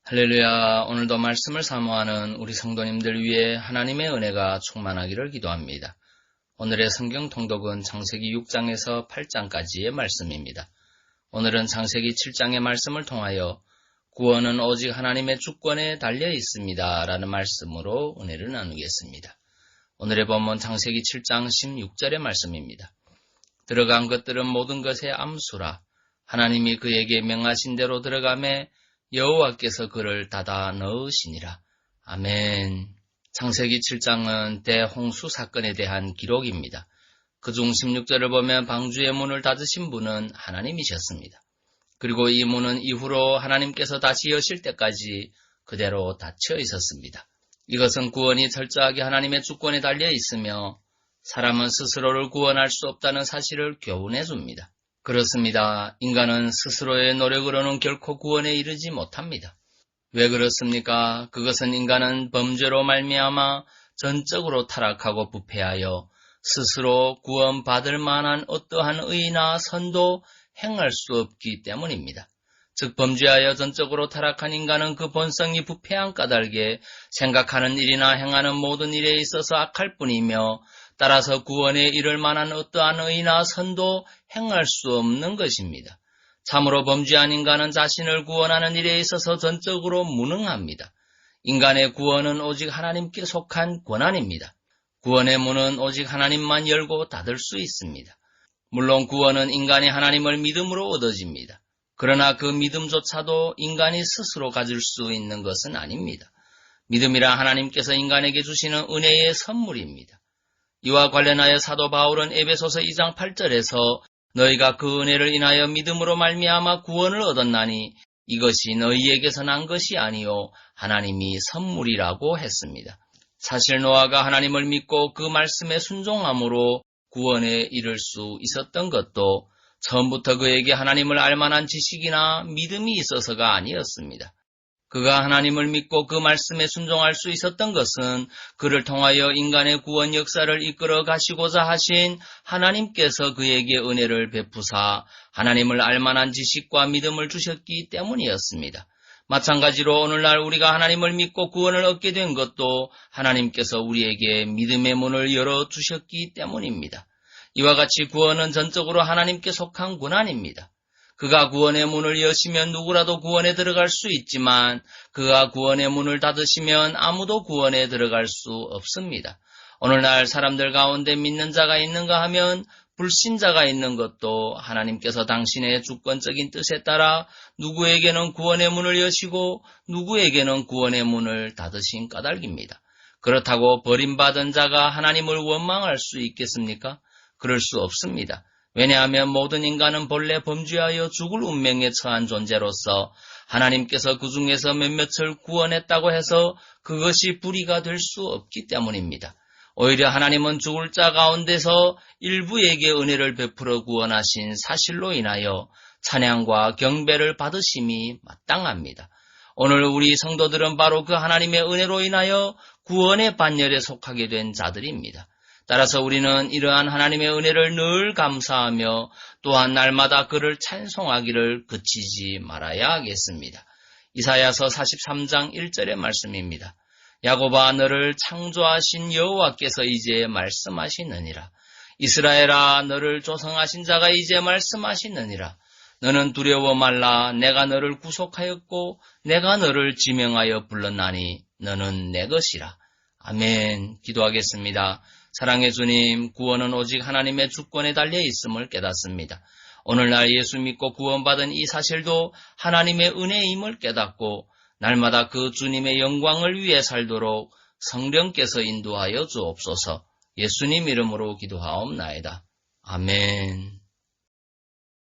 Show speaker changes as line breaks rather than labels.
할렐루야. 오늘도 말씀을 사모하는 우리 성도님들 위해 하나님의 은혜가 충만하기를 기도합니다. 오늘의 성경 통독은 창세기 6장에서 8장까지의 말씀입니다. 오늘은 창세기 7장의 말씀을 통하여 구원은 오직 하나님의 주권에 달려 있습니다 라는 말씀으로 은혜를 나누겠습니다. 오늘의 본문 창세기 7장 16절의 말씀입니다. 들어간 것들은 모든 것의 암수라. 하나님이 그에게 명하신 대로 들어가매 여호와께서 그를 닫아 넣으시니라. 아멘. 창세기 7장은 대홍수 사건에 대한 기록입니다. 그중 16절을 보면 방주의 문을 닫으신 분은 하나님이셨습니다. 그리고 이 문은 이후로 하나님께서 다시 여실 때까지 그대로 닫혀 있었습니다. 이것은 구원이 철저하게 하나님의 주권에 달려 있으며 사람은 스스로를 구원할 수 없다는 사실을 교훈해 줍니다. 그렇습니다. 인간은 스스로의 노력으로는 결코 구원에 이르지 못합니다. 왜 그렇습니까? 그것은 인간은 범죄로 말미암아 전적으로 타락하고 부패하여 스스로 구원받을 만한 어떠한 의나 선도 행할 수 없기 때문입니다. 즉 범죄하여 전적으로 타락한 인간은 그 본성이 부패한 까닭에 생각하는 일이나 행하는 모든 일에 있어서 악할 뿐이며 따라서 구원에 이를 만한 어떠한 의나 선도 행할 수 없는 것입니다. 참으로 범죄한 인간은 자신을 구원하는 일에 있어서 전적으로 무능합니다. 인간의 구원은 오직 하나님께 속한 권한입니다. 구원의 문은 오직 하나님만 열고 닫을 수 있습니다. 물론 구원은 인간이 하나님을 믿음으로 얻어집니다. 그러나 그 믿음조차도 인간이 스스로 가질 수 있는 것은 아닙니다. 믿음이란 하나님께서 인간에게 주시는 은혜의 선물입니다. 이와 관련하여 사도 바울은 에베소서 2장 8절에서 너희가 그 은혜를 인하여 믿음으로 말미암아 구원을 얻었나니 이것이 너희에게서 난 것이 아니요 하나님이 선물이라고 했습니다. 사실 노아가 하나님을 믿고 그 말씀에 순종함으로 구원에 이를 수 있었던 것도 처음부터 그에게 하나님을 알만한 지식이나 믿음이 있어서가 아니었습니다. 그가 하나님을 믿고 그 말씀에 순종할 수 있었던 것은 그를 통하여 인간의 구원 역사를 이끌어 가시고자 하신 하나님께서 그에게 은혜를 베푸사 하나님을 알만한 지식과 믿음을 주셨기 때문이었습니다. 마찬가지로 오늘날 우리가 하나님을 믿고 구원을 얻게 된 것도 하나님께서 우리에게 믿음의 문을 열어주셨기 때문입니다. 이와 같이 구원은 전적으로 하나님께 속한 권한입니다. 그가 구원의 문을 여시면 누구라도 구원에 들어갈 수 있지만 그가 구원의 문을 닫으시면 아무도 구원에 들어갈 수 없습니다. 오늘날 사람들 가운데 믿는 자가 있는가 하면 불신자가 있는 것도 하나님께서 당신의 주권적인 뜻에 따라 누구에게는 구원의 문을 여시고 누구에게는 구원의 문을 닫으신 까닭입니다. 그렇다고 버림받은 자가 하나님을 원망할 수 있겠습니까? 그럴 수 없습니다. 왜냐하면 모든 인간은 본래 범죄하여 죽을 운명에 처한 존재로서 하나님께서 그 중에서 몇몇을 구원했다고 해서 그것이 불의가 될 수 없기 때문입니다. 오히려 하나님은 죽을 자 가운데서 일부에게 은혜를 베풀어 구원하신 사실로 인하여 찬양과 경배를 받으심이 마땅합니다. 오늘 우리 성도들은 바로 그 하나님의 은혜로 인하여 구원의 반열에 속하게 된 자들입니다. 따라서 우리는 이러한 하나님의 은혜를 늘 감사하며 또한 날마다 그를 찬송하기를 그치지 말아야 하겠습니다. 이사야서 43장 1절의 말씀입니다. 야곱아 너를 창조하신 여호와께서 이제 말씀하시느니라. 이스라엘아 너를 조성하신 자가 이제 말씀하시느니라. 너는 두려워 말라. 내가 너를 구속하였고 내가 너를 지명하여 불렀나니 너는 내 것이라. 아멘. 기도하겠습니다. 사랑의 주님, 구원은 오직 하나님의 주권에 달려 있음을 깨닫습니다. 오늘날 예수 믿고 구원받은 이 사실도 하나님의 은혜임을 깨닫고 날마다 그 주님의 영광을 위해 살도록 성령께서 인도하여 주옵소서. 예수님 이름으로 기도하옵나이다. 아멘.